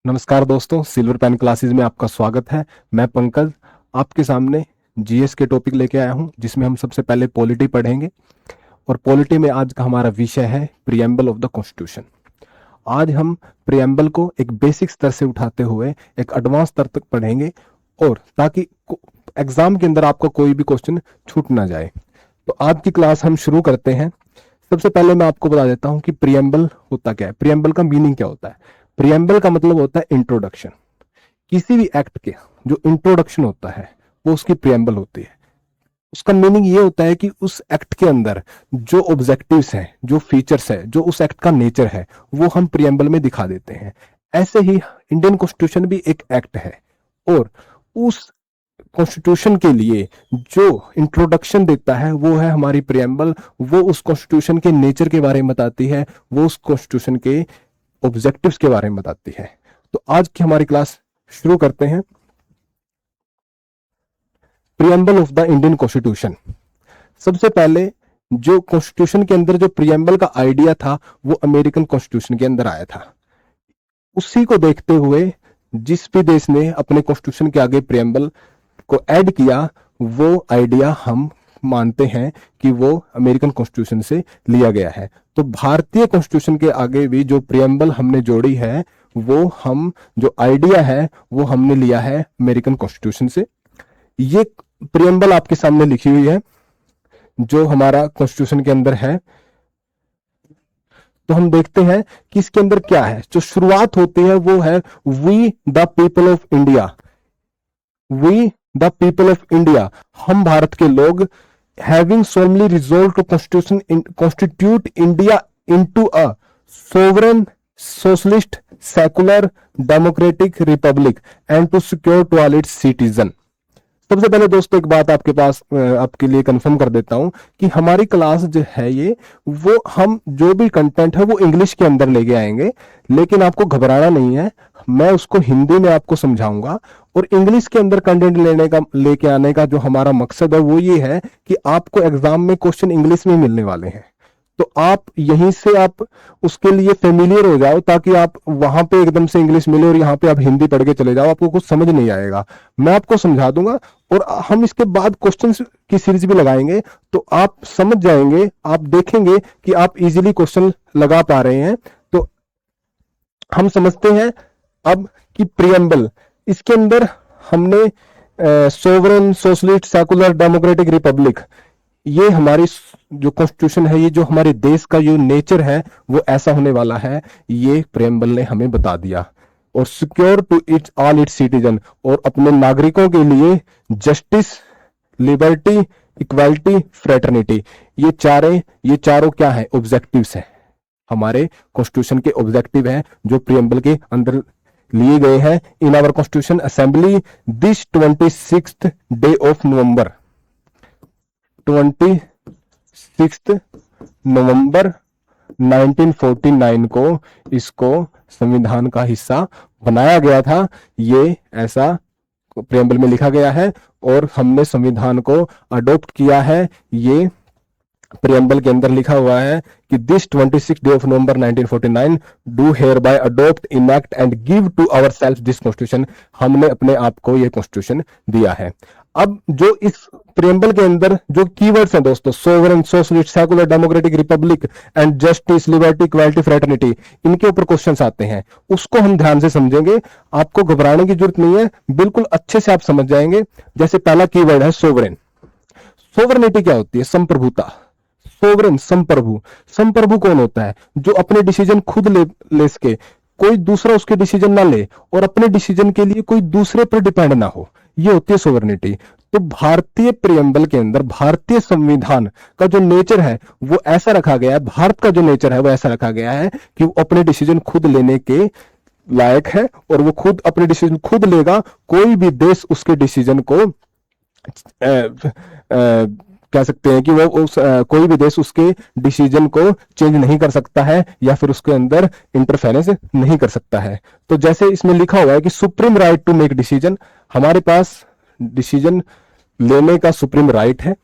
नमस्कार दोस्तों, silver pen classes में आपका स्वागत है। मैं पंकज आपके सामने जीएस के टॉपिक लेके आया हूं, जिसमें हम सबसे पहले पॉलिटी पढ़ेंगे। और पॉलिटी में आज का हमारा विषय है प्रियम्बल ऑफ द कॉन्स्टिट्यूशन। आज हम प्रियम्बल को एक बेसिक स्तर से उठाते हुए एक एडवांस स्तर तक पढ़ेंगे, और ताकि एग्जाम के अंदर आपका कोई भी क्वेश्चन छूट ना जाए। तो आज की क्लास हम शुरू करते हैं। सबसे पहले मैं आपको बता देता हूं कि प्रियम्बल होता क्या है, प्रियम्बल का मीनिंग क्या होता है। प्रियम्बल का मतलब होता है इंट्रोडक्शन। किसी भी एक्ट के जो इंट्रोडक्शन होता है वो उसकी प्रियम्बल होती है। उसका मीनिंग ये होता है कि उस एक्ट के अंदर जो ऑब्जेक्टिव्स हैं, जो फीचर्स है, जो उस एक्ट का नेचर है, वो हम प्रियम्बल में दिखा देते हैं। ऐसे ही इंडियन कॉन्स्टिट्यूशन भी एक एक्ट है, और उस कॉन्स्टिट्यूशन के लिए जो इंट्रोडक्शन देता है वो है हमारी प्रियम्बल। वो उस कॉन्स्टिट्यूशन के नेचर के बारे में बताती है, वो उस कॉन्स्टिट्यूशन के ऑब्जेक्टिव्स के बारे में बताती है। तो आज की हमारी क्लास शुरू करते हैं। Preamble of the Indian constitution. सबसे पहले जो कॉन्स्टिट्यूशन के अंदर जो प्रियम्बल का आइडिया था वो अमेरिकन कॉन्स्टिट्यूशन के अंदर आया था। उसी को देखते हुए जिस भी देश ने अपने कॉन्स्टिट्यूशन के आगे प्रियम्बल को ऐड किया, वो आइडिया हम मानते हैं कि वो अमेरिकन कॉन्स्टिट्यूशन से लिया गया है। तो भारतीय कॉन्स्टिट्यूशन के आगे भी जो प्रियम्बल हमने जोड़ी है, वो हम जो आइडिया है वो हमने लिया है अमेरिकन कॉन्स्टिट्यूशन से। ये प्रियम्बल आपके सामने लिखी हुई है जो हमारा कॉन्स्टिट्यूशन के अंदर है। तो हम देखते हैं कि इसके अंदर क्या है। जो शुरुआत होती है वो है we the people of India. We the people of India, हम भारत के लोग, having solemnly resolve to constitute India into a sovereign socialist secular democratic republic and to secure to all its citizen. सबसे पहले दोस्तों एक बात आपके लिए कंफर्म कर देता हूं कि हमारी क्लास जो है ये, वो हम जो भी कंटेंट है वो इंग्लिश के अंदर लेके आएंगे, लेकिन आपको घबराना नहीं है। मैं उसको हिंदी में आपको समझाऊंगा, और इंग्लिश के अंदर कंटेंट लेके आने का जो हमारा मकसद है वो ये है कि आपको एग्जाम में क्वेश्चन इंग्लिश में मिलने वाले हैं। तो आप यहीं से आप उसके लिए फेमिलियर हो जाओ, ताकि आप वहां पे एकदम से इंग्लिश मिले और यहाँ पे आप हिंदी पढ़ के चले जाओ, आपको कुछ समझ नहीं आएगा। मैं आपको समझा दूंगा, और हम इसके बाद क्वेश्चंस की सीरीज भी लगाएंगे, तो आप समझ जाएंगे, आप देखेंगे कि आप इजीली क्वेश्चन लगा पा रहे हैं। तो हम समझते हैं अब कि प्रियम्बल, इसके अंदर हमने sovereign socialist secular democratic republic, ये हमारी जो कॉन्स्टिट्यूशन है, ये जो हमारे देश का जो नेचर है वो ऐसा होने वाला है, ये प्रियम्बल ने हमें बता दिया। और secure to its all its citizen, और अपने नागरिकों के लिए जस्टिस, लिबर्टी, इक्वालिटी, फ्रेटर्निटी, ये चारों क्या है, ऑब्जेक्टिव्स हैं। हमारे कॉन्स्टिट्यूशन के ऑब्जेक्टिव हैं जो प्रियम्बल के अंदर लिए गए हैं। In our constitution assembly this 26th day of November, 26 नवंबर 1949 को इसको संविधान का हिस्सा बनाया गया था। ये ऐसा प्रियम्बल में लिखा गया है, और हमने संविधान को अडॉप्ट किया है। ये प्रियम्बल के अंदर लिखा हुआ है कि this 26 day of November 1949 do hereby adopt, enact and give to our self this constitution. हमने अपने आप को ये कॉन्स्टिट्यूशन दिया है। अब जो इस प्रियम्बल के अंदर जो कीवर्ड्स हैं दोस्तों, sovereign socialist secular democratic republic and justice liberty equality fraternity, इनके ऊपर क्वेश्चंस आते हैं, उसको हम ध्यान से समझेंगे। आपको घबराने की जरूरत नहीं है, बिल्कुल अच्छे से आप समझ जाएंगे। जैसे पहला कीवर्ड है सोवरेन। सोवरेनिटी क्या होती है? संप्रभुता। सोवरेन, संप्रभु। संप्रभु कौन होता है? जो अपने डिसीजन खुद ले सके, कोई दूसरा उसके डिसीजन ना ले, और अपने डिसीजन के लिए कोई दूसरे पर डिपेंड ना हो, ये होती है सोवरेनिटी। तो भारतीय प्रियम्बल के अंदर भारतीय संविधान का जो नेचर है वो ऐसा रखा गया है, भारत का जो नेचर है वो ऐसा रखा गया है कि वो अपने डिसीजन खुद लेने के लायक है, और वो खुद अपने डिसीजन खुद लेगा। कोई भी देश उसके डिसीजन को कह सकते हैं कि कोई भी देश उसके डिसीजन को चेंज नहीं कर सकता है, या फिर उसके अंदर इंटरफेरेंस नहीं कर सकता है। तो जैसे इसमें लिखा हुआ है कि supreme right to make decision, हमारे पास डिसीजन लेने का सुप्रीम राइट है।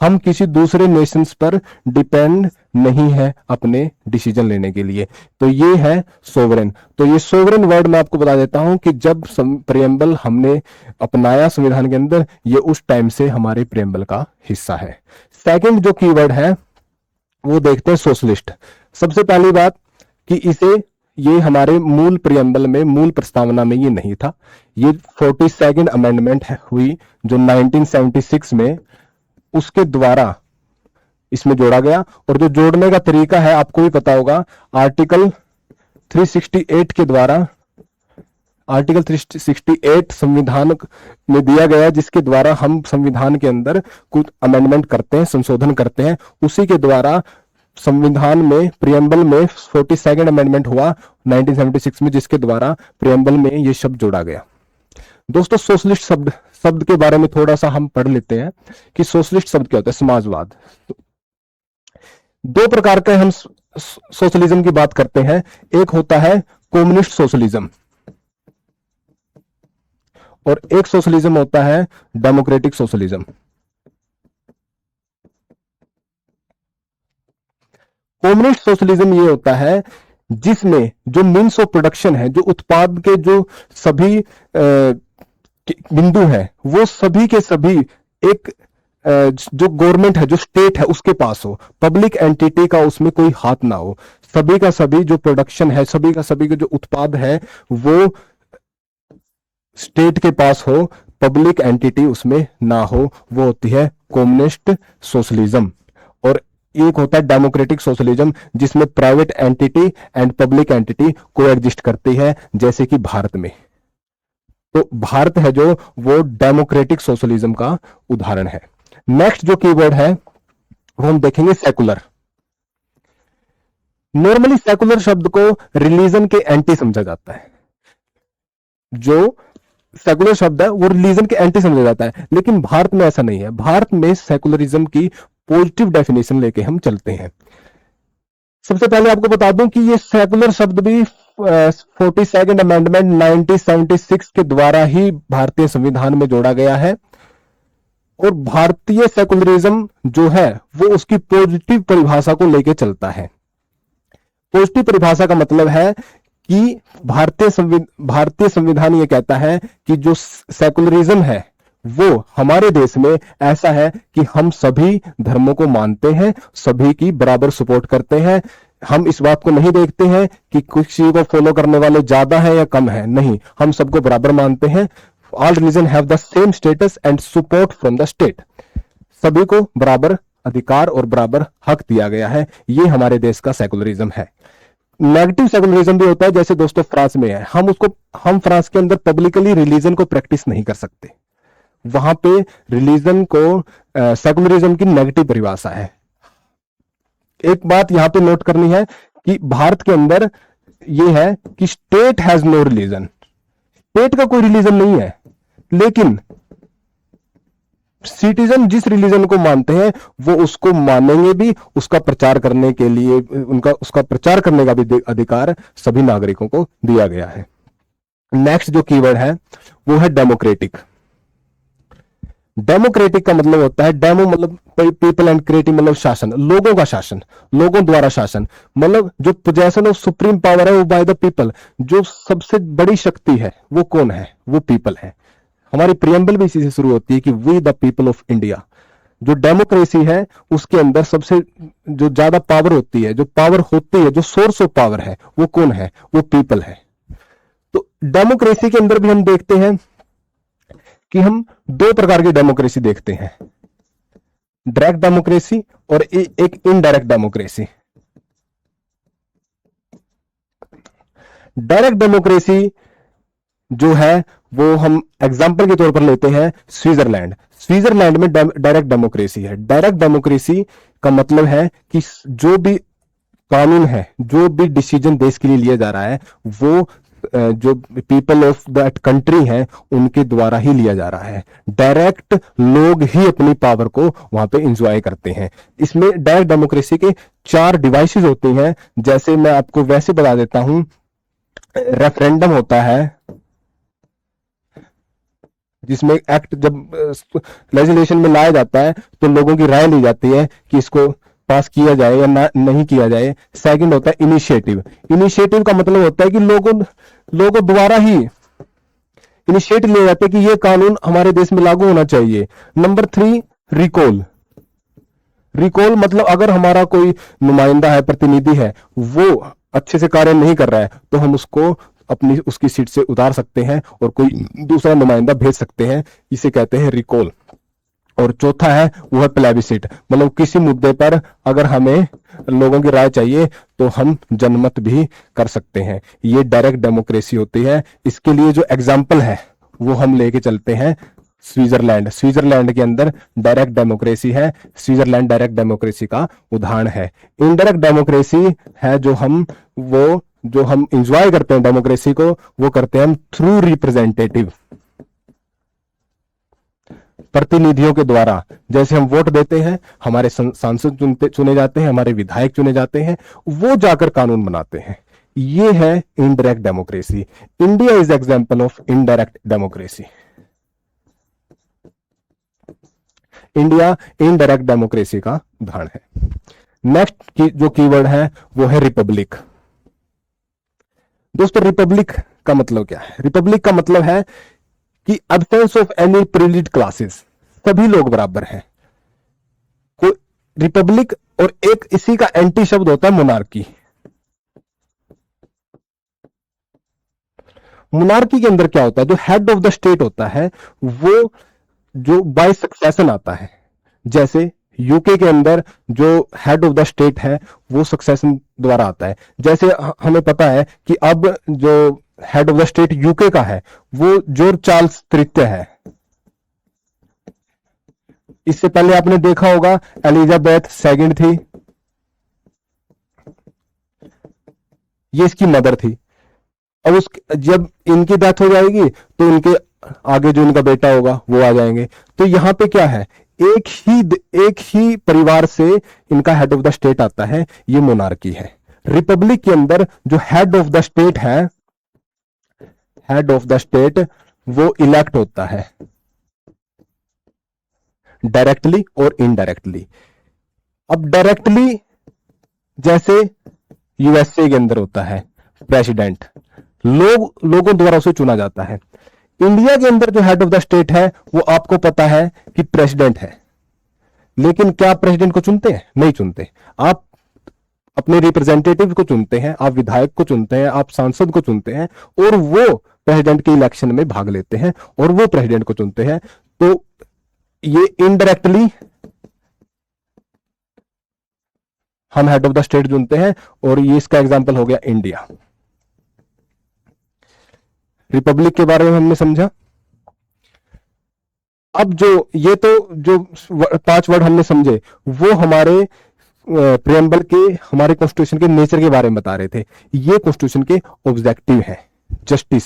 हम किसी दूसरे नेशंस पर डिपेंड नहीं है अपने डिसीजन लेने के लिए। तो ये है सोवरेन। तो ये सोवरेन वर्ड मैं आपको बता देता हूं कि जब प्रियम्बल हमने अपनाया संविधान के अंदर, ये उस टाइम से हमारे प्रियम्बल का हिस्सा है। सेकंड जो कीवर्ड है वो देखते हैं सोशलिस्ट। सबसे पहली बात कि ये हमारे मूल प्रियम्बल में, मूल प्रस्तावना में ये नहीं था। ये 42nd अमेंडमेंट हुई जो 1976 में, उसके द्वारा इसमें जोड़ा गया। और जो जोड़ने का तरीका है आपको भी पता होगा, आर्टिकल 368 के द्वारा, आर्टिकल 368 संविधान में दिया गया, जिसके द्वारा हम संविधान के अंदर कुछ अमेंडमेंट करते हैं, संशोधन करते हैं। उसी के द्वारा संविधान में, प्रियम्बल में 42nd अमेंडमेंट हुआ 1976 में, जिसके द्वारा प्रियम्बल में ये शब्द जोड़ा गया। दोस्तों सोशलिस्ट शब्द के बारे में थोड़ा सा हम पढ़ लेते हैं कि सोशलिस्ट शब्द क्या होता है। समाजवाद। दो प्रकार के हम सोशलिज्म की बात करते हैं। एक होता है कम्युनिस्ट सोशलिज्म और एक सोशलिज्म होता है डेमोक्रेटिक सोशलिज्म। कम्युनिस्ट सोशलिज्म ये होता है जिसमें जो मीन्स ऑफ प्रोडक्शन है, जो उत्पाद के जो सभी बिंदु हैं, वो सभी के सभी एक जो गवर्नमेंट है, जो स्टेट है, उसके पास हो। पब्लिक एंटिटी का उसमें कोई हाथ ना हो। सभी का सभी जो प्रोडक्शन है, सभी का सभी का जो उत्पाद है, वो स्टेट के पास हो, पब्लिक एंटिटी उसमें ना हो। वो होती है कम्युनिस्ट सोशलिज्म। और एक होता है डेमोक्रेटिक सोशलिज्म, जिसमें private entity and public entity को एग्जिस्ट करती है, जैसे कि भारत में। तो भारत है जो, वो डेमोक्रेटिक सोशलिज्म का उदाहरण है। नेक्स्ट जो कीवर्ड है वो हम देखेंगे सेकुलर। नॉर्मली सेकुलर शब्द को रिलीजन के एंटी समझा जाता है। जो सेकुलर शब्द है वो रिलीजन के एंटी समझा जाता है, लेकिन भारत में ऐसा नहीं है। भारत में सेकुलरिज्म की पॉजिटिव डेफिनेशन लेके हम चलते हैं। सबसे पहले आपको बता दूं कि ये सेकुलर शब्द भी 42nd अमेंडमेंट 1976 के द्वारा ही भारतीय संविधान में जोड़ा गया है। और भारतीय सेकुलरिज्म जो है वो उसकी पॉजिटिव परिभाषा को लेके चलता है। पॉजिटिव परिभाषा का मतलब है कि भारतीय संविधान ये कहता है कि जो सेकुलरिज्म है वो हमारे देश में ऐसा है कि हम सभी धर्मों को मानते हैं, सभी की बराबर सपोर्ट करते हैं। हम इस बात को नहीं देखते हैं कि किसी को फॉलो करने वाले ज्यादा है या कम है, नहीं, हम सबको बराबर मानते हैं। All religion have the same status and support from the state. सभी को बराबर अधिकार और बराबर हक दिया गया है। ये हमारे देश का सेकुलरिज्म है। नेगेटिव सेकुलरिज्म भी होता है, जैसे दोस्तों फ्रांस में है। हम फ्रांस के अंदर पब्लिकली रिलीजन को प्रैक्टिस नहीं कर सकते। वहां पे रिलीजन को सेकुलरिज्म की नेगेटिव परिभाषा है। एक बात यहां पे नोट करनी है कि भारत के अंदर यह है कि state has no religion. State का कोई रिलीजन नहीं है, लेकिन सिटीजन जिस रिलीजन को मानते हैं वो उसको मानेंगे भी। उसका प्रचार करने के लिए उसका प्रचार करने का भी अधिकार सभी नागरिकों को दिया गया है। नेक्स्ट जो कीवर्ड है वो है डेमोक्रेटिक। डेमोक्रेटिक का मतलब होता है, डेमो मतलब पीपल एंड क्रेटिव मतलब शासन, लोगों का शासन, लोगों द्वारा शासन। मतलब जो पोजेशन ऑफ सुप्रीम पावर है वो बाय द पीपल। जो सबसे बड़ी शक्ति है वो कौन है? वो पीपल है। हमारी प्रियम्बल भी इसी से शुरू होती है कि we the people of India. जो डेमोक्रेसी है उसके अंदर सबसे जो ज्यादा पावर होती है, जो पावर होती है, जो सोर्स ऑफ पावर है, वो कौन है? वो पीपल है। तो डेमोक्रेसी के अंदर भी हम देखते हैं कि हम दो प्रकार की डेमोक्रेसी देखते हैं, डायरेक्ट डेमोक्रेसी और एक इनडायरेक्ट डेमोक्रेसी। डायरेक्ट डेमोक्रेसी जो है वो हम एग्जांपल के तौर पर लेते हैं स्विट्जरलैंड। स्विट्जरलैंड में डायरेक्ट डेमोक्रेसी है। डायरेक्ट डेमोक्रेसी का मतलब है कि जो भी कानून है, जो भी डिसीजन देश के लिए लिया जा रहा है, वो जो पीपल ऑफ दैट कंट्री है उनके द्वारा ही लिया जा रहा है। डायरेक्ट लोग ही अपनी पावर को वहां पे एंजॉय करते हैं। इसमें डायरेक्ट डेमोक्रेसी के 4 डिवाइसेस होती हैं। जैसे मैं आपको वैसे बता देता हूं, रेफरेंडम होता है जिसमें एक्ट जब लेजिस्लेशन में लाया जाता है तो लोगों की राय ली जाती है कि इसको पास किया जाए या नहीं किया जाए। सेकंड होता है इनिशिएटिव। इनिशिएटिव का मतलब होता है कि लोगों द्वारा ही इनिशिएटिव लिया जाता है कि ये कानून हमारे देश में लागू होना चाहिए। Number 3 recall. रिकॉल मतलब अगर हमारा कोई नुमाइंदा है, प्रतिनिधि है, वो अच्छे से कार्य नहीं कर रहा है तो हम उसको उसकी सीट से उतार सकते हैं और कोई दूसरा नुमाइंदा भेज सकते हैं, इसे कहते हैं रिकॉल। और चौथा है वो है प्लेबिसिट, मतलब किसी मुद्दे पर अगर हमें लोगों की राय चाहिए तो हम जनमत भी कर सकते हैं। ये डायरेक्ट डेमोक्रेसी होती है। इसके लिए जो एग्जाम्पल है वो हम लेके चलते हैं स्विट्जरलैंड। स्विट्जरलैंड के अंदर डायरेक्ट डेमोक्रेसी है। स्विट्जरलैंड डायरेक्ट डेमोक्रेसी का उदाहरण है। इनडायरेक्ट डेमोक्रेसी है जो हम इंजॉय करते हैं डेमोक्रेसी को, वो करते हैं हम थ्रू रिप्रेजेंटेटिव, प्रतिनिधियों के द्वारा। जैसे हम वोट देते हैं, हमारे सांसद चुने जाते हैं, हमारे विधायक चुने जाते हैं, वो जाकर कानून बनाते हैं। ये है indirect democracy. India is example of indirect democracy. India indirect democracy का उदाहरण है। नेक्स्ट जो कीवर्ड है वो है रिपब्लिक। दोस्तों रिपब्लिक का मतलब क्या है? रिपब्लिक का मतलब है कि absence of any privileged classes, सभी लोग बराबर हैं। कोई रिपब्लिक और एक इसी का एंटी शब्द होता है मोनार्की। मोनार्की के अंदर क्या होता है? जो हेड ऑफ द स्टेट होता है वो जो बाय सक्सेशन आता है। जैसे यूके के अंदर जो हेड ऑफ द स्टेट है वो सक्सेशन द्वारा आता है। जैसे हमें पता है कि अब जो head of the state UK का है वो जॉर्ज चार्ल्स तृतीय है। इससे पहले आपने देखा होगा एलिजाबेथ सेकंड थी, ये इसकी मदर थी। अब जब इनकी डेथ हो जाएगी तो इनके आगे जो इनका बेटा होगा वो आ जाएंगे। तो यहां पे क्या है? एक ही परिवार से इनका हेड ऑफ द स्टेट आता है, ये मोनार्की है। रिपब्लिक के अंदर जो हेड ऑफ द स्टेट है, हेड ऑफ द स्टेट वो इलेक्ट होता है डायरेक्टली और इनडायरेक्टली। अब डायरेक्टली जैसे यूएसए के अंदर होता है प्रेसिडेंट, लोगों द्वारा उसे चुना जाता है। इंडिया के अंदर जो हेड ऑफ द स्टेट है वो आपको पता है कि प्रेसिडेंट है। लेकिन क्या आप प्रेसिडेंट को चुनते हैं? नहीं चुनते। आप अपने रिप्रेजेंटेटिव को चुनते हैं, आप विधायक को चुनते हैं, आप सांसद को चुनते हैं और वो प्रेसिडेंट के इलेक्शन में भाग लेते हैं और वो प्रेसिडेंट को चुनते हैं। तो ये इनडायरेक्टली हम हेड ऑफ द स्टेट चुनते हैं और ये इसका एग्जांपल हो गया इंडिया। रिपब्लिक के बारे में हमने समझा। अब जो 5 वर्ड हमने समझे वो हमारे प्रियम्बल के, हमारे कॉन्स्टिट्यूशन के नेचर के बारे में बता रहे थे। ये कॉन्स्टिट्यूशन के ऑब्जेक्टिव है। जस्टिस,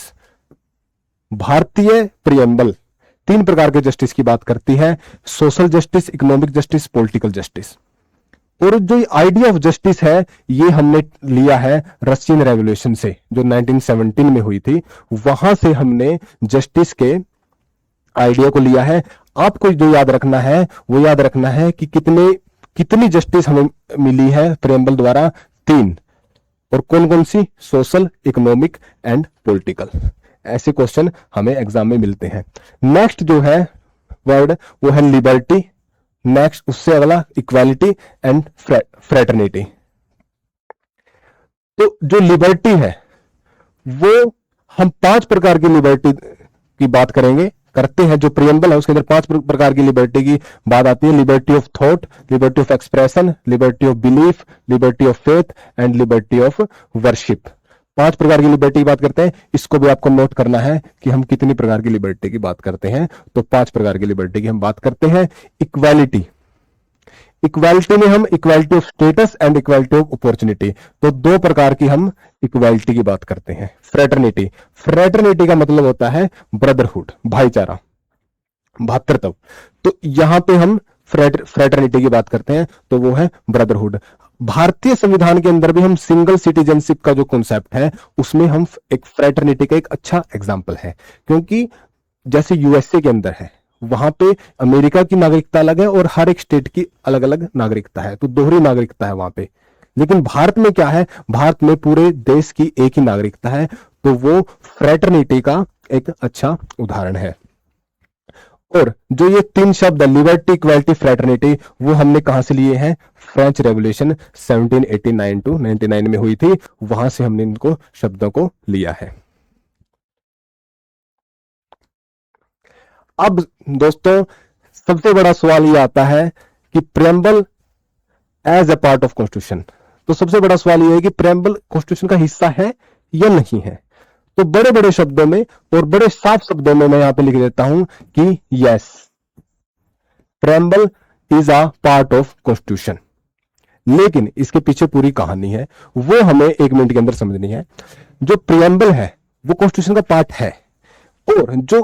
भारतीय प्रियम्बल 3 प्रकार के जस्टिस की बात करती है: social justice, economic justice, political justice. और जो आइडिया ऑफ जस्टिस है ये हमने लिया है रशियन रेवोल्यूशन से, जो 1917 में हुई थी। वहां से हमने जस्टिस के आइडिया को लिया है। आपको जो याद रखना है वो याद रखना है कि कितनी जस्टिस हमें मिली है प्रियम्बल द्वारा? 3। और कौन कौन सी? Social, economic and political. ऐसे क्वेश्चन हमें एग्जाम में मिलते हैं। नेक्स्ट जो है वर्ड वो है लिबर्टी। नेक्स्ट उससे अगला इक्वालिटी एंड फ्रेटर्निटी। तो जो लिबर्टी है वो हम 5 प्रकार की लिबर्टी की बात करते हैं। जो प्रियम्बल है उसके अंदर 5 प्रकार की लिबर्टी की बात आती है: liberty of thought, liberty of expression, liberty of belief, liberty of faith and liberty of worship. 5 प्रकार की लिबर्टी की बात करते हैं। इसको भी आपको नोट करना है कि हम कितनी प्रकार की लिबर्टी की बात करते हैं। तो 5 प्रकार की लिबर्टी की हम बात करते हैं। इक्वालिटी में हम equality of status and equality of opportunity, तो 2 प्रकार की हम इक्वालिटी की बात करते हैं। फ्रेटर्निटी का मतलब होता है ब्रदरहुड, भाईचारा, भ्रातृत्व। तो यहां पे हम फ्रेटर्निटी की बात करते हैं, तो वो है ब्रदरहुड। भारतीय संविधान के अंदर भी हम सिंगल सिटीजनशिप का जो कॉन्सेप्ट है उसमें हम एक फ्रेटर्निटी का एक अच्छा एग्जांपल है, क्योंकि जैसे यूएसए के अंदर है, वहां पे अमेरिका की नागरिकता अलग है और हर एक स्टेट की अलग अलग नागरिकता है, तो दोहरी नागरिकता है वहां पे। लेकिन भारत में क्या है, भारत में पूरे देश की एक ही नागरिकता है, तो वो फ्रेटर्निटी का एक अच्छा उदाहरण है। और जो ये तीन शब्द है, लिबर्टी, इक्वालिटी, फ्रेटर्निटी, वो हमने कहां से लिए हैं? फ्रेंच रेवोल्यूशन 1789 टू 99 में हुई थी, वहां से हमने इनको शब्दों को लिया है। अब दोस्तों सबसे बड़ा सवाल ये आता है कि preamble as a part of constitution. तो सबसे बड़ा सवाल ये है कि प्रेम्बल कॉन्स्टिट्यूशन का हिस्सा है या नहीं है। तो बड़े बड़े शब्दों में और बड़े साफ शब्दों में मैं यहां पे लिख देता हूं कि yes, preamble is a part of constitution. लेकिन इसके पीछे पूरी कहानी है, वो हमें 1 मिनट के अंदर समझनी है। जो प्रियम्बल है वो कॉन्स्टिट्यूशन का पार्ट है, और जो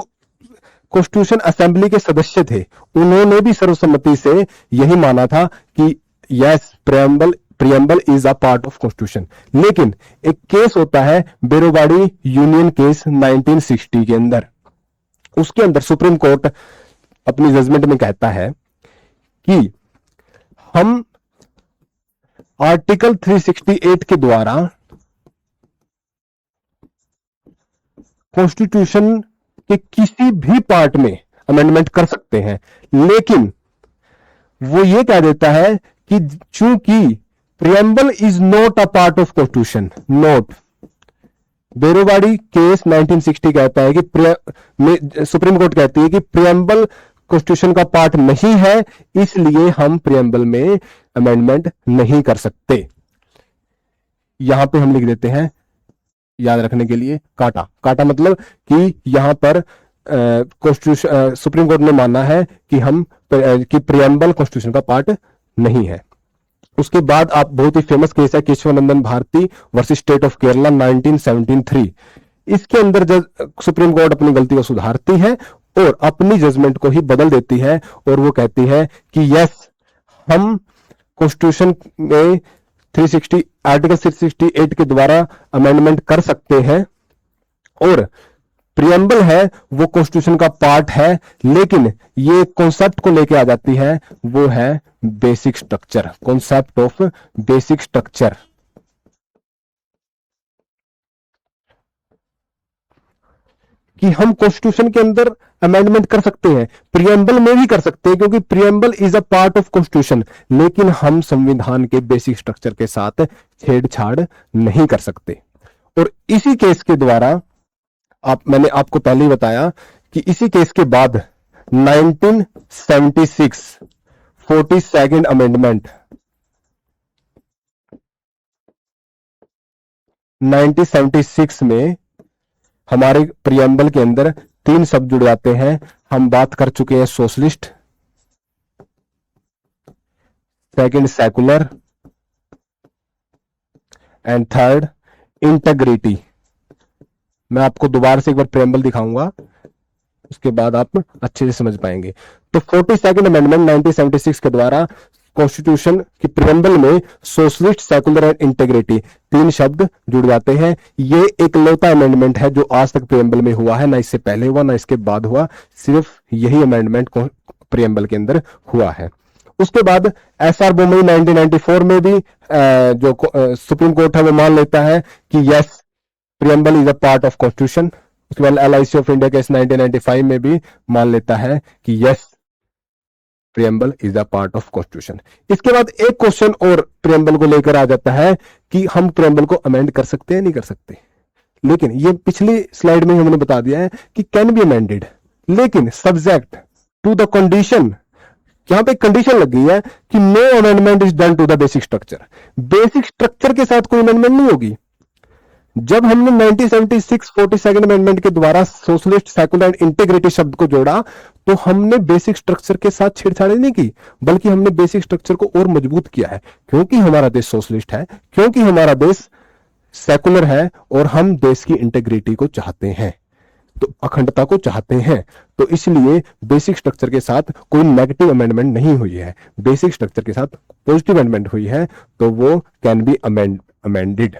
कॉन्स्टिट्यूशन असेंबली के सदस्य थे उन्होंने भी सर्वसम्मति से यही माना था कि yes, preamble is a part of constitution. लेकिन एक केस होता है बेरोबाड़ी यूनियन केस 1960 के अंदर। उसके अंदर सुप्रीम कोर्ट अपनी जजमेंट में कहता है कि हम आर्टिकल 368 के द्वारा कॉन्स्टिट्यूशन के किसी भी पार्ट में अमेंडमेंट कर सकते हैं, लेकिन वो ये कह देता है कि चूंकि preamble is not a part of constitution, note, Berubari case 1960 कहता है कि सुप्रीम कोर्ट कहती है कि प्रियम्बल कॉन्स्टिट्यूशन का पार्ट नहीं है, इसलिए हम प्रियम्बल में अमेंडमेंट नहीं कर सकते। यहां पे हम लिख देते हैं, याद रखने के लिए, काटा। काटा मतलब कि यहां पर कॉन्स्टिट्यूशन सुप्रीम कोर्ट ने माना है कि कि प्रियम्बल कॉन्स्टिट्यूशन का पार्ट नहीं है। उसके बाद आप बहुत ही फेमस केस है Kesavananda Bharati versus state of Kerala 1973। इसके अंदर सुप्रीम कोर्ट अपनी गलती को सुधारती है और अपनी जजमेंट को ही बदल देती है, और वो कहती है कि यस, हम कॉन्स्टिट्यूशन में आर्टिकल 368 के द्वारा अमेंडमेंट कर सकते हैं, और प्रियम्बल है वो कॉन्स्टिट्यूशन का पार्ट है। लेकिन ये कॉन्सेप्ट को लेके आ जाती है, वो है basic structure, concept of basic structure. कि हम कॉन्स्टिट्यूशन के अंदर अमेंडमेंट कर सकते हैं, प्रियम्बल में भी कर सकते हैं, क्योंकि preamble is a part of constitution, लेकिन हम संविधान के बेसिक स्ट्रक्चर के साथ छेड़छाड़ नहीं कर सकते। और इसी केस के द्वारा मैंने आपको पहले ही बताया कि इसी केस के बाद 1976 42nd अमेंडमेंट 1976 में हमारे प्रियम्बल के अंदर 3 शब्द जुड़ जाते हैं। हम बात कर चुके हैं socialist, second secular, and third integrity. मैं आपको दोबारा से एक बार प्रियम्बल दिखाऊंगा, उसके बाद आप अच्छे से समझ पाएंगे। तो 42nd अमेंडमेंट 1976 के द्वारा कॉन्स्टिट्यूशन की प्रियम्बल में सोशलिस्ट, सेकुलर एंड इंटेग्रिटी 3 शब्द जुड़ जाते हैं। ये एक लौता अमेंडमेंट है जो आज तक प्रियम्बल में हुआ है, ना इससे पहले हुआ ना इसके बाद हुआ, सिर्फ यही अमेंडमेंट प्रियम्बल के अंदर हुआ है। उसके बाद एसआर बोमई 1994 में भी जो सुप्रीम कोर्ट है वो मान लेता है कि yes, preamble is a part of constitution. उसके बाद एलआईसी ऑफ इंडिया केस 1995 में भी मान लेता है कि yes, preamble is a part of constitution. इसके बाद एक क्वेश्चन और प्रियम्बल को लेकर आ जाता है कि हम प्रियम्बल को अमेंड कर सकते हैं नहीं कर सकते। लेकिन ये पिछली स्लाइड में हमने बता दिया है कि कैन बी अमेंडेड, लेकिन सब्जेक्ट टू द कंडीशन, यहां पे कंडीशन लग गई है कि no amendment is done to the basic structure. Basic structure के साथ कोई अमेंडमेंट नहीं होगी। जब हमने 1976 42nd अमेंडमेंट के द्वारा सोशलिस्ट, सेकुलर एंड इंटीग्रिटी शब्द को जोड़ा, तो हमने बेसिक स्ट्रक्चर के साथ छेड़छाड़ नहीं की, बल्कि हमने बेसिक स्ट्रक्चर को और मजबूत किया है। क्योंकि हमारा देश सोशलिस्ट है, क्योंकि हमारा देश सेकुलर है, और हम देश की इंटीग्रिटी को चाहते हैं, तो अखंडता को चाहते हैं, तो इसलिए बेसिक स्ट्रक्चर के साथ कोई नेगेटिव अमेंडमेंट नहीं हुई है, बेसिक स्ट्रक्चर के साथ पॉजिटिव अमेंडमेंट हुई है, तो वो कैन बी अमेंडेड।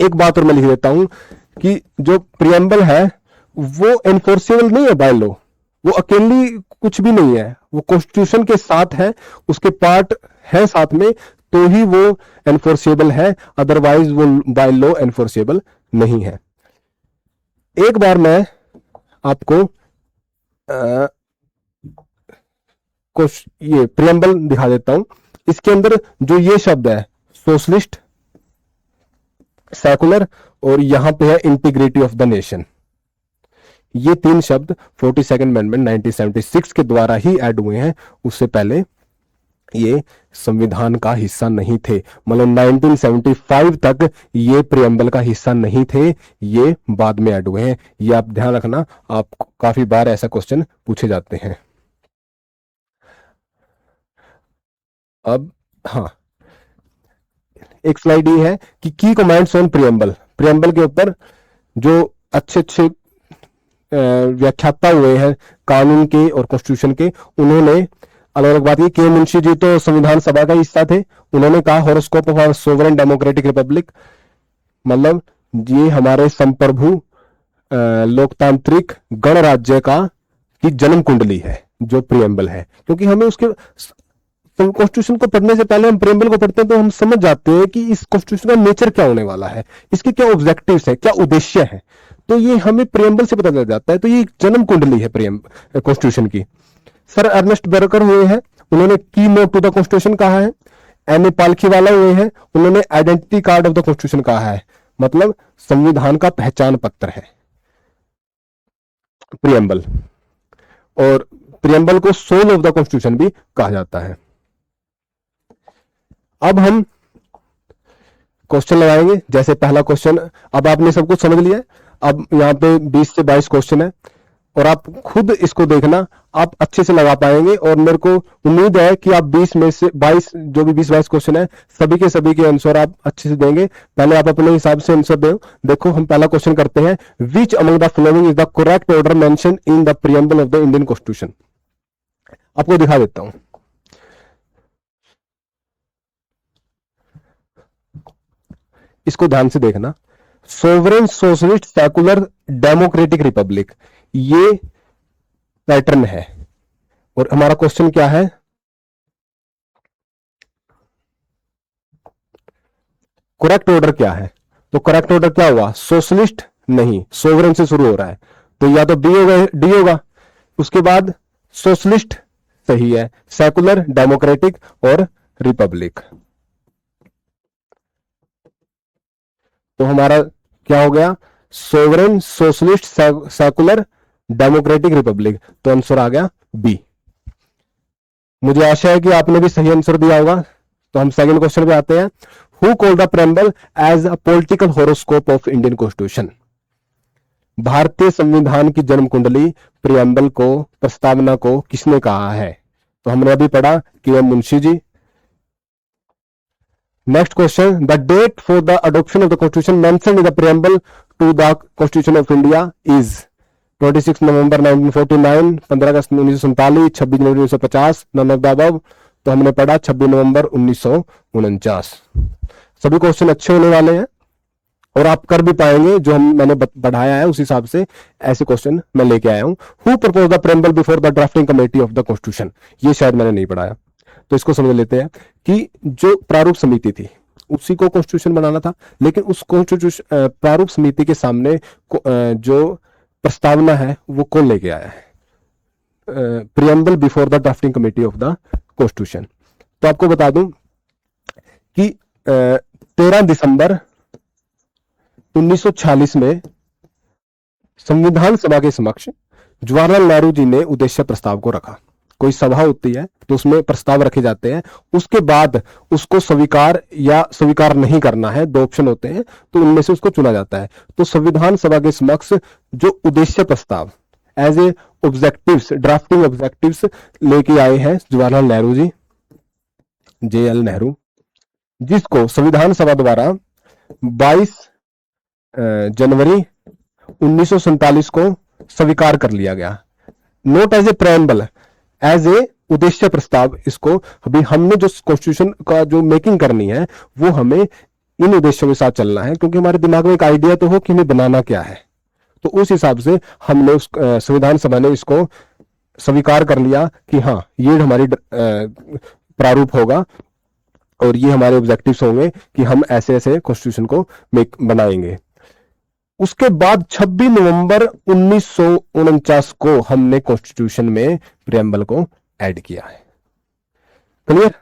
एक बात और मैं लिख देता हूं कि जो प्रियम्बल है वो एनफोर्सेबल नहीं है बाय लॉ, वो अकेली कुछ भी नहीं है, वो कॉन्स्टिट्यूशन के साथ है, उसके पार्ट है साथ में, तो ही वो एनफोर्सेबल है, अदरवाइज वो बाय लॉ एनफोर्सेबल नहीं है। एक बार मैं आपको ये प्रियम्बल दिखा देता हूं। इसके अंदर जो ये शब्द है सोशलिस्ट, सेकुलर और यहां पे है इंटीग्रिटी ऑफ द नेशन, ये तीन शब्द 42nd अमेंडमेंट 1976 के द्वारा ही ऐड हुए हैं, उससे पहले ये संविधान का हिस्सा नहीं थे। मतलब 1975 तक ये प्रियम्बल का हिस्सा नहीं थे, ये बाद में ऐड हुए हैं। ये आप ध्यान रखना, आप काफी बार ऐसा क्वेश्चन पूछे जाते हैं। अब हाँ, एक स्लाइड ये है कि की कमांड्स ऑन प्रियम्बल। प्रियम्बल के ऊपर जो अच्छे अच्छे व्याख्याता हुए हैं कानून के और कॉन्स्टिट्यूशन के, उन्होंने अलग अलग बात की। के मुंशी जी तो संविधान सभा का हिस्सा थे, उन्होंने कहा horoscope of our sovereign democratic republic, मतलब ये हमारे संप्रभु लोकतांत्रिक गणराज्य का की जन्म कुंडली है जो प्रियम्बल है। क्योंकि हमें उसके कॉन्स्टिट्यूशन को पढ़ने से पहले हम प्रियम्बल को पढ़ते हैं तो हम समझ जाते हैं कि इस कॉन्स्टिट्यूशन का नेचर क्या होने वाला है, इसके क्या ऑब्जेक्टिव्स है, क्या उद्देश्य है, तो ये हमें प्रियम्बल से पता चल जाता है। तो ये जन्म कुंडली है कॉन्स्टिट्यूशन की। सर अर्नेस्ट बेरकर हुए हैं, उन्होंने की नोट टू द कॉन्स्टिट्यूशन कहा है। एम ए पालखीवाला हुए हैं, उन्होंने identity card of the constitution कहा है, मतलब संविधान का पहचान पत्र है प्रियम्बल। और प्रियम्बल को सोल ऑफ द कॉन्स्टिट्यूशन भी कहा जाता है। अब हम क्वेश्चन लगाएंगे। जैसे पहला क्वेश्चन, अब आपने सब कुछ समझ लिया है, अब यहाँ पे 20 से 22 क्वेश्चन है और आप खुद इसको देखना, आप अच्छे से लगा पाएंगे। और मेरे को उम्मीद है कि आप 20 में से 22, जो भी 20-22 क्वेश्चन है, सभी के आंसर आप अच्छे से देंगे। पहले आप अपने हिसाब से आंसर दो। देखो हम पहला क्वेश्चन करते हैं, which among the following is the correct order mention in the preamble of the Indian constitution. आपको दिखा देता हूं, इसको ध्यान से देखना। Sovereign socialist secular democratic republic, ये पैटर्न है। और हमारा क्वेश्चन क्या है, करेक्ट ऑर्डर क्या है? तो करेक्ट ऑर्डर क्या हुआ, सोशलिस्ट नहीं, सोवरेन से शुरू हो रहा है, तो या तो बी होगा, डी होगा। उसके बाद सोशलिस्ट सही है, सेकुलर, डेमोक्रेटिक और रिपब्लिक। तो हमारा क्या हो गया, sovereign socialist secular democratic Republic, तो आंसर आ गया बी। मुझे आशा है कि आपने भी सही आंसर दिया होगा। तो हम सेकंड क्वेश्चन पे आते हैं, who called the preamble as a political horoscope of Indian constitution. भारतीय संविधान की जन्म कुंडली प्रियम्बल को, प्रस्तावना को किसने कहा है? तो हमने अभी पढ़ा कि M Munshi ji. Next question, the date for the adoption of the constitution mentioned in the preamble to the constitution of India is 26 November 1949, 15 August 1947, 26 January 1950, none of the above. तो हमने पढ़ा 26 नवंबर 1949। सभी क्वेश्चन अच्छे होने वाले हैं और आप कर भी पाएंगे, जो मैंने बढ़ाया है उस हिसाब से ऐसे क्वेश्चन मैं लेके आया हूं। Who propose the preamble before the drafting committee of the constitution, ये शायद मैंने नहीं पढ़ाया, तो इसको समझ लेते हैं कि जो प्रारूप समिति थी उसी को कॉन्स्टिट्यूशन बनाना था, लेकिन उस कॉन्स्टिट्यूशन प्रारूप समिति के सामने जो प्रस्तावना है वो कौन लेके आया है, preamble before the drafting committee of the constitution. तो आपको बता दूं कि 13 दिसंबर 1946 में संविधान सभा के समक्ष जवाहरलाल नेहरू जी ने उद्देश्य प्रस्ताव को रखा। कोई सभा होती है तो उसमें प्रस्ताव रखे जाते हैं, उसके बाद उसको स्वीकार या स्वीकार नहीं करना है, दो ऑप्शन होते हैं, तो उनमें से उसको चुना जाता है। तो संविधान सभा के समक्ष जो उद्देश्य प्रस्ताव as a objectives, drafting objectives लेके आए हैं जवाहरलाल नेहरू जी, JL नेहरू, जिसको संविधान सभा द्वारा 22 जनवरी 1947 को स्वीकार कर लिया गया। Note as a preamble, as a उद्देश्य प्रस्ताव। इसको अभी हमने जो कॉन्स्टिट्यूशन का जो मेकिंग करनी है वो हमें इन उद्देश्यों के साथ चलना है, क्योंकि हमारे दिमाग में एक आइडिया तो हो कि हमें बनाना क्या है। तो उस हिसाब से हमने उस संविधान सभा ने इसको स्वीकार कर लिया कि हाँ ये हमारी प्रारूप होगा और ये हमारे ऑब्जेक्टिव्स होंगे कि हम ऐसे ऐसे कॉन्स्टिट्यूशन को बनाएंगे। उसके बाद 26 नवंबर 1949 को हमने कॉन्स्टिट्यूशन में प्रियम्बल को ऐड किया है। क्लियर?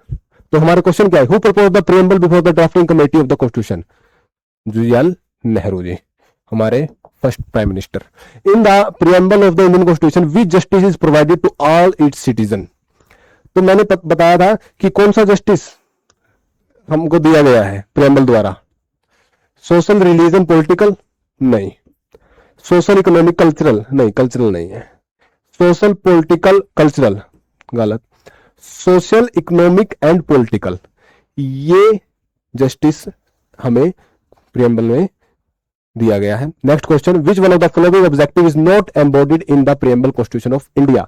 तो हमारे क्वेश्चन क्या है? Who propose the preamble before the drafting committee of the constitution? Jawaharlal Nehru ji, हमारे first prime minister. In the preamble of the Indian constitution which justice is provided to all its citizen. तो मैंने बताया था कि कौन सा जस्टिस हमको दिया गया है प्रियम्बल द्वारा। सोशल, रिलीजन, पॉलिटिकल नहीं। सोशल, इकोनॉमिक, कल्चरल नहीं, कल्चरल नहीं है। सोशल, पॉलिटिकल, कल्चरल गलत। सोशल, इकोनॉमिक एंड पॉलिटिकल, ये जस्टिस हमें प्रियम्बल में दिया गया है। Next question, which one of the following objective is not embodied in the preamble constitution of India?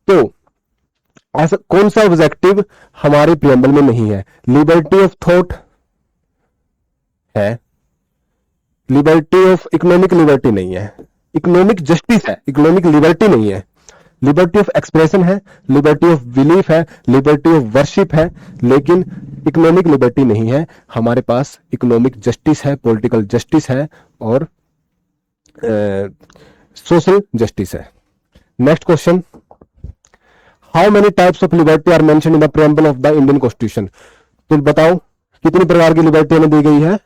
तो ऐसा कौन सा ऑब्जेक्टिव हमारे प्रियम्बल में नहीं है? लिबर्टी ऑफ थॉट है, लिबर्टी ऑफ इकोनॉमिक लिबर्टी नहीं है, इकोनॉमिक जस्टिस है, इकोनॉमिक लिबर्टी नहीं है, लिबर्टी ऑफ एक्सप्रेशन है, लिबर्टी ऑफ बिलीफ है, लिबर्टी ऑफ वर्शिप है, लेकिन इकोनॉमिक लिबर्टी नहीं है। हमारे पास इकोनॉमिक जस्टिस है, पॉलिटिकल जस्टिस है और सोशल जस्टिस है। Next question, how many types of liberty are mention in the preamble of the Indian constitution? तो बताओ कितनी प्रकार की लिबर्टी हमें दी गई है?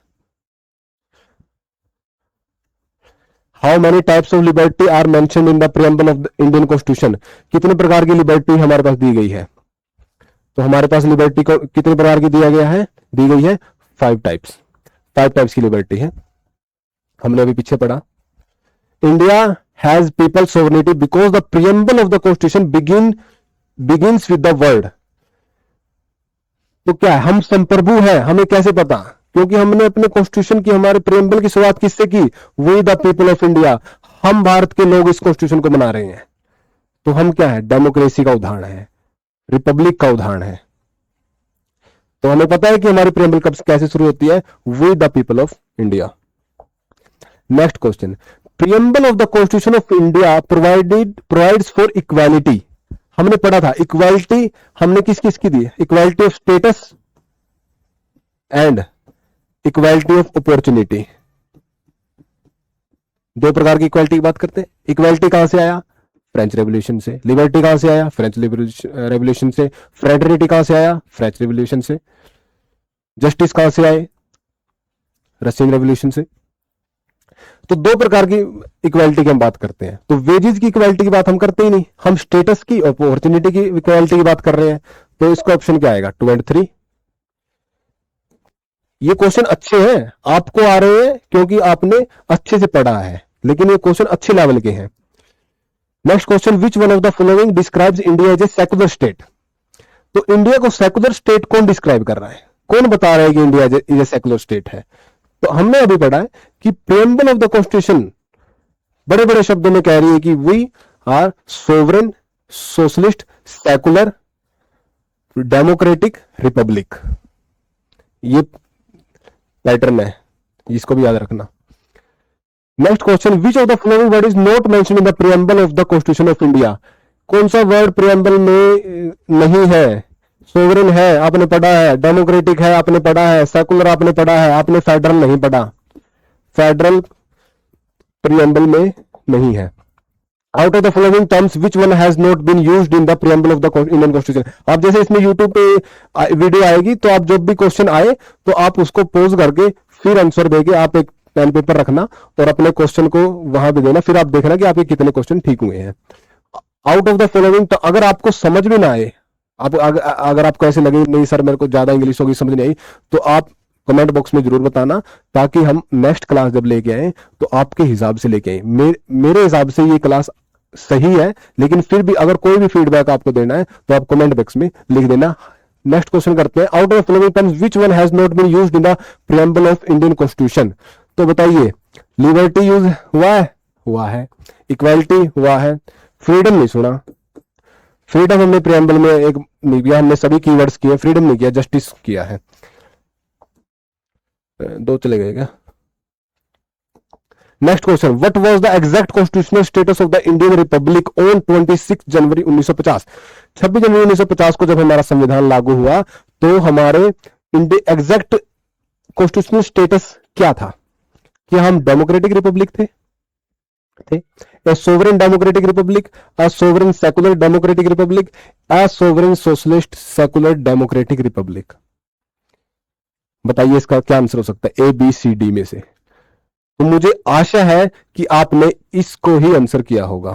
How many types of liberty are mention in the preamble of the Indian constitution? कितने प्रकार की लिबर्टी हमारे पास दी गई है? तो हमारे पास लिबर्टी को कितने प्रकार की दिया गया है? दी गई है 5 टाइप्स। 5 टाइप्स की लिबर्टी है, हमने अभी पीछे पढ़ा। India has people sovereignty because the preamble of the constitution begins with the word. तो क्या है? हम संप्रभु है, हमें कैसे पता? क्योंकि हमने अपने कॉन्स्टिट्यूशन की, हमारे प्रियम्बल की शुरुआत किससे की? We the people of India, हम भारत के लोग इस कॉन्स्टिट्यूशन को बना रहे हैं। तो हम क्या है? डेमोक्रेसी का उदाहरण है, रिपब्लिक का उदाहरण है। तो हमें पता है कि हमारी प्रियम्बल कब कैसे शुरू होती है? We the people of India. Next question, preamble of the constitution of India provides for equality. हमने पढ़ा था इक्वालिटी हमने किस किस की दी? Equality of status and equality of opportunity. 2 प्रकार की इक्वालिटी की बात करते हैं। इक्वालिटी कहां से आया? फ्रेंच रेवोल्यूशन से। लिबर्टी कहां से आया? फ्रेंच रेवोल्यूशन से। फ्रेटर्निटी कहां से आया? फ्रेंच रेवोल्यूशन से। जस्टिस कहां से आए? रशियन रेवोल्यूशन से। तो 2 प्रकार की इक्वालिटी की हम बात करते हैं। तो वेजेस की इक्वालिटी की बात हम करते ही नहीं, हम स्टेटस की और अपॉर्चुनिटी की इक्वालिटी की बात कर रहे हैं। तो इसका ऑप्शन क्या आएगा? 2 और 3। ये क्वेश्चन अच्छे हैं, आपको आ रहे हैं क्योंकि आपने अच्छे से पढ़ा है, लेकिन ये क्वेश्चन अच्छे लेवल के हैं। Next question, which one of the following describes India as a secular state? तो इंडिया को सेकुलर स्टेट कौन डिस्क्राइब कर रहा है? कौन बता रहा है कि India is a secular state है? तो हमने अभी पढ़ा है कि प्रियम्बल ऑफ द कॉन्स्टिट्यूशन बड़े बड़े शब्दों में कह रही है कि we are sovereign, socialist, secular, democratic, republic. ये पैटर्न है, इसको भी याद रखना। Next question, which of the following word is not mention in the preamble of the constitution of India? कौन सा वर्ड प्रियम्बल में नहीं है? सोवरेन है, आपने पढ़ा है। डेमोक्रेटिक है, आपने पढ़ा है। सेकुलर आपने पढ़ा है, आपने फेडरल नहीं पढ़ा। फेडरल प्रियम्बल में नहीं है। Out of the following terms which one has not been used in the preamble of the Indian constitution? आप जैसे इसमें यूट्यूब पे वीडियो आएगी तो आप जब भी क्वेश्चन आए तो आप उसको पॉज करके फिर आंसर देके आप एक पेन पेपर रखना और अपने क्वेश्चन को वहां पे देना, फिर आप देखना कि आपके कितने क्वेश्चन ठीक हुए हैं। आउट ऑफ द फॉलोइंग, तो अगर आपको समझ में ना आए, आप अगर आपको ऐसे लगे नहीं सर मेरे को ज्यादा इंग्लिश होगी समझ नहीं आई, तो आप कमेंट बॉक्स में जरूर बताना, ताकि हम नेक्स्ट क्लास जब लेके आए तो आपके हिसाब से लेके आए। मेरे हिसाब से ये क्लास सही है, लेकिन फिर भी अगर कोई भी फीडबैक आपको देना है तो आप कमेंट बॉक्स में लिख देना। नेक्स्ट क्वेश्चन करते हैं, out of following terms which one has not been used in the preamble of Indian constitution? तो बताइए, लिबर्टी यूज हुआ है? हुआ है। इक्वालिटी हुआ है। फ्रीडम नहीं सुना। फ्रीडम हमने प्रियम्बल में एक नहीं किया, हमने सभी कीवर्ड्स किए, फ्रीडम नहीं किया, जस्टिस किया है। 2 चले गए क्या? Next question, what was the exact constitutional status of the Indian Republic on 26 January 1950? 26 January 1950 को जब हमारा संविधान लागू हुआ तो हमारे एग्जैक्ट कॉन्स्टिट्यूशनल स्टेटस क्या था? क्या हम डेमोक्रेटिक रिपब्लिक थे? A sovereign democratic republic, a sovereign secular democratic republic, a sovereign socialist secular democratic republic? बताइए इसका क्या आंसर हो सकता है, ए बी सी डी में से? तो मुझे आशा है कि आपने इसको ही आंसर किया होगा,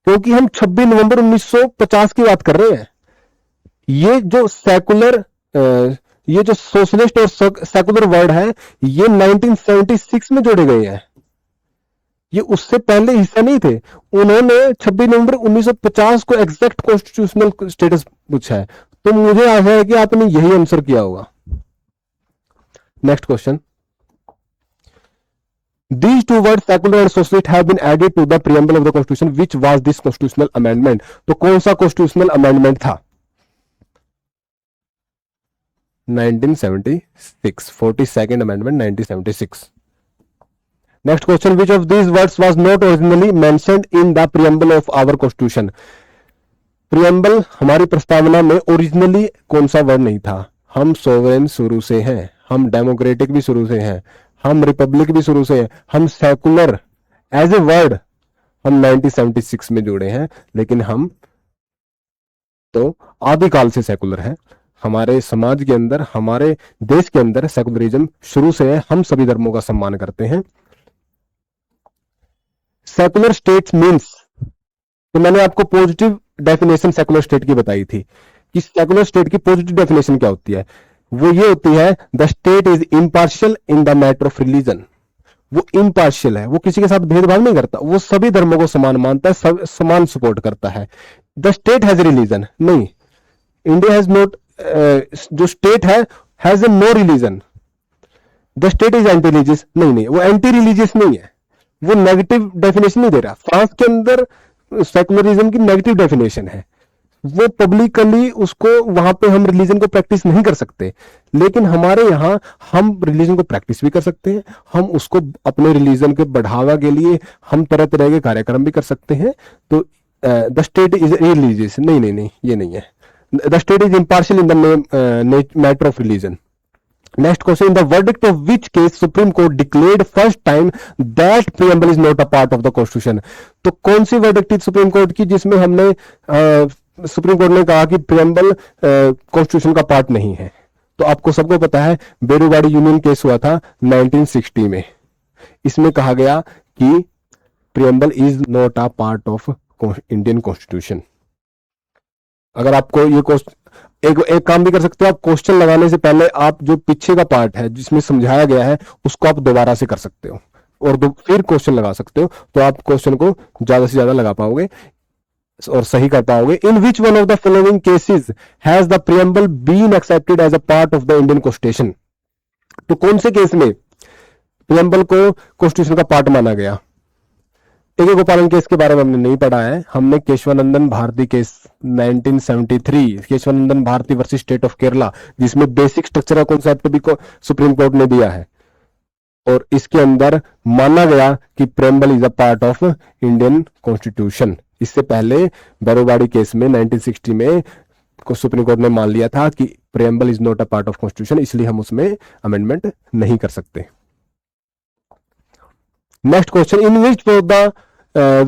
क्योंकि हम 26 नवंबर 1950 की बात कर रहे हैं। ये जो सेकुलर ये जो सोशलिस्ट और सेकुलर वर्ड है ये 1976 में जोड़े गए हैं, ये उससे पहले हिस्सा नहीं थे। उन्होंने 26 नवंबर 1950 को एग्जैक्ट कॉन्स्टिट्यूशनल स्टेटस पूछा है, तो मुझे आशा है कि आपने यही आंसर किया होगा। Next question, These two words secular and socialist have been added to the preamble of the constitution. Which was this constitutional amendment? तो कौन सा constitutional amendment था? 1976, 42nd amendment 1976. Next question, which of these words was not originally mentioned in the preamble of our constitution? preamble हमारी प्रस्तावना में originally कौन सा word नहीं था? हम सोवरेन शुरू से हैं, हम डेमोक्रेटिक भी शुरू से हैं, हम रिपब्लिक भी शुरू से हैं, हम सेकुलर एज ए वर्ड हम 1976 में जुड़े हैं, लेकिन हम तो आदिकाल से सेकुलर हैं। हमारे समाज के अंदर, हमारे देश के अंदर सेकुलरिज्म शुरू से है, हम सभी धर्मों का सम्मान करते हैं। सेकुलर स्टेट्स मीन्स, तो मैंने आपको पॉजिटिव डेफिनेशन सेकुलर स्टेट की बताई थी कि सेकुलर स्टेट की पॉजिटिव डेफिनेशन क्या होती है। वो ये होती है, the state is impartial in the matter of religion. वो इम्पार्शियल है, वो किसी के साथ भेदभाव नहीं करता, वो सभी धर्मों को समान मानता है, समान सपोर्ट करता है। द स्टेट हैज रिलीजन, नहीं, इंडिया हैज नॉट, जो स्टेट है has a no religion. The state is anti religious, नहीं, वो एंटी रिलीजियस नहीं है, वो नेगेटिव डेफिनेशन नहीं दे रहा। फ्रांस के अंदर सेकुलरिज्म की नेगेटिव डेफिनेशन है, वो पब्लिकली उसको, वहां पे हम रिलीजन को प्रैक्टिस नहीं कर सकते, लेकिन हमारे यहाँ हम रिलीजन को प्रैक्टिस भी कर सकते हैं, हम उसको अपने रिलीजन के बढ़ावा के लिए हम तरह तरह के कार्यक्रम भी कर सकते हैं। तो द स्टेट इज रिलीजियस, नहीं, ये नहीं है। The state is impartial in the matter of religion. Next question, in the verdict of which case Supreme Court declared first time that preamble is not a part of the Constitution? तो कौन सी verdict थी supreme court की जिसमें हमने supreme court ने कहा कि preamble constitution का पार्ट नहीं है? तो आपको सबको पता है, बेरूवाड़ी यूनियन केस हुआ था 1960 में। इसमें कहा गया कि preamble is not a part of Indian constitution. अगर आपको ये एक काम भी कर सकते हो, आप क्वेश्चन लगाने से पहले आप जो पीछे का पार्ट है जिसमें समझाया गया है उसको आप दोबारा से कर सकते हो और फिर क्वेश्चन लगा सकते हो, तो आप क्वेश्चन को ज्यादा से ज्यादा लगा पाओगे और सही कर पाओगे। In which one of the following cases has the preamble been accepted as a part of the Indian constitution? तो कौन से केस में प्रियम्बल को कॉन्स्टिट्यूशन का पार्ट माना गया? ए.के. गोपालन केस के बारे में हमने नहीं पढ़ा है, हमने Kesavananda Bharati case 1973, Kesavananda Bharati versus state of Kerala, जिसमें बेसिक स्ट्रक्चरल कॉन्सेप्ट भी सुप्रीम कोर्ट ने दिया है, और इसके अंदर माना गया कि preamble is a part of Indian constitution. इससे पहले बेरोवाड़ी केस में 1960 में सुप्रीम कोर्ट ने मान लिया था कि preamble is not a part of constitution, इसलिए हम उसमें अमेंडमेंट नहीं कर सकते। Next question, in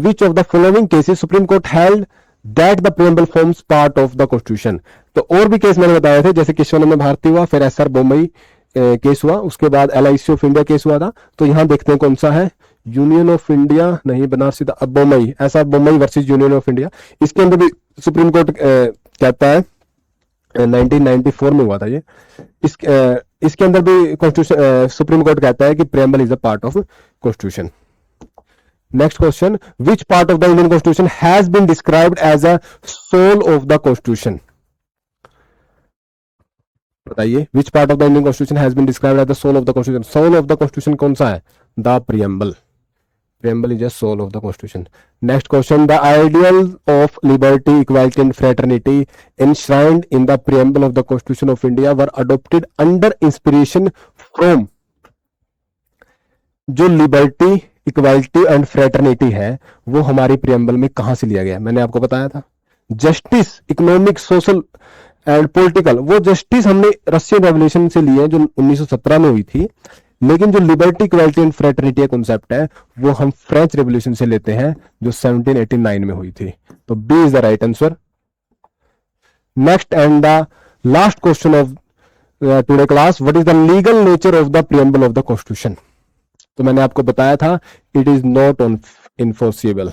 which of the following cases Supreme Court held that the preamble forms part of the Constitution? तो और भी केस मैंने बताए थे, जैसे केशवानंद भारती हुआ, फिर एसआर बोम्मई केस हुआ, उसके बाद LIC ऑफ इंडिया केस हुआ था। तो यहां देखते हैं कौन सा है, यूनियन ऑफ इंडिया नहीं, बनारसी था, अब Bommai, SR Bommai versus union of India. इसके अंदर भी सुप्रीम कोर्ट कहता है 1994 में हुआ था ये। इसके अंदर भी कॉन्स्टिट्यूशन सुप्रीम कोर्ट कहता है कि preamble is a part of constitution. Next question, which part of the Indian constitution has been described as a soul of the constitution? बताइए, which part of the Indian constitution has been described as the soul of the constitution? Soul of the constitution कौन सा है? The preamble. Preamble is a soul of the Constitution. Next question, the ideals of liberty, equality and fraternity enshrined in the preamble of the Constitution of India were adopted under inspiration from जो liberty, equality and fraternity है वो हमारी preamble में कहां से लिया गया? मैंने आपको बताया था justice, economic, social and political, वो जस्टिस हमने रशियन रेवोल्यूशन से लिए जो 1917 में हुई थी, लेकिन जो liberty, equality and fraternity concept है वो हम फ्रेंच रेवोल्यूशन से लेते हैं जो 1789 में हुई थी। तो B is the right answer. Next and the last question of today class, what is the legal nature of the preamble of the constitution? तो मैंने आपको बताया था इट इज नॉट इन्फोर्सिबल,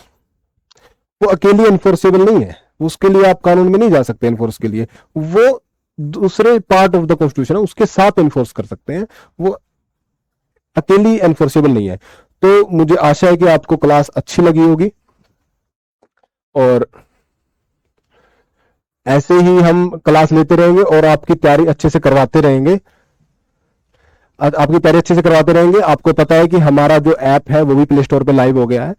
वो अकेली इन्फोर्सेबल नहीं है, उसके लिए आप कानून में नहीं जा सकते इन्फोर्स के लिए, वो दूसरे पार्ट ऑफ द कॉन्स्टिट्यूशन है उसके साथ इन्फोर्स कर सकते हैं, वो अकेली एनफोर्सेबल नहीं है। तो मुझे आशा है कि आपको क्लास अच्छी लगी होगी और ऐसे ही हम क्लास लेते रहेंगे और आपकी तैयारी अच्छे से करवाते रहेंगे, आपकी तैयारी अच्छे से करवाते रहेंगे। आपको पता है कि हमारा जो ऐप है वो भी प्ले स्टोर पे लाइव हो गया है।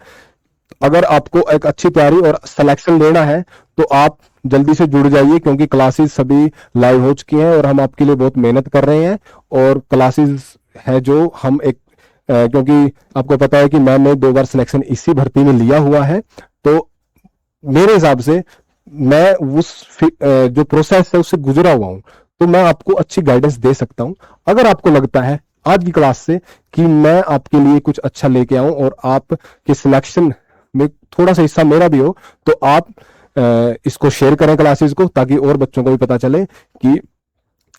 अगर आपको एक अच्छी तैयारी और सिलेक्शन लेना है तो आप जल्दी से जुड़ जाइए, क्योंकि क्लासेस सभी लाइव हो चुकी हैं और हम आपके लिए बहुत मेहनत कर रहे हैं। और क्लासेस है जो हम एक क्योंकि आपको पता है कि मैंने 2 बार सिलेक्शन इसी भर्ती में लिया हुआ है, तो मेरे हिसाब से मैं उस जो प्रोसेस है उससे गुजरा हुआ हूं, तो मैं आपको अच्छी गाइडेंस दे सकता हूं। अगर आपको लगता है आज की क्लास से कि मैं आपके लिए कुछ अच्छा लेके आऊं और आपके सिलेक्शन में थोड़ा सा हिस्सा मेरा भी हो, तो आप इसको शेयर करें क्लासेस को, ताकि और बच्चों को भी पता चले कि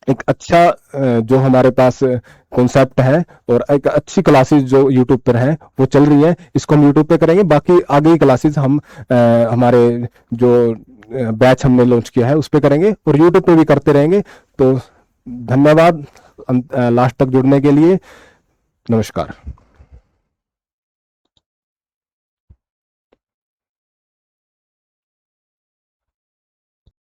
एक अच्छा जो हमारे पास कॉन्सेप्ट है और एक अच्छी क्लासेस जो यूट्यूब पर है वो चल रही है, इसको हम यूट्यूब पे करेंगे। बाकी आगे की क्लासेस हम हमारे जो बैच हमने लॉन्च किया है उस पर करेंगे और यूट्यूब पे भी करते रहेंगे। तो धन्यवाद लास्ट तक जुड़ने के लिए। नमस्कार।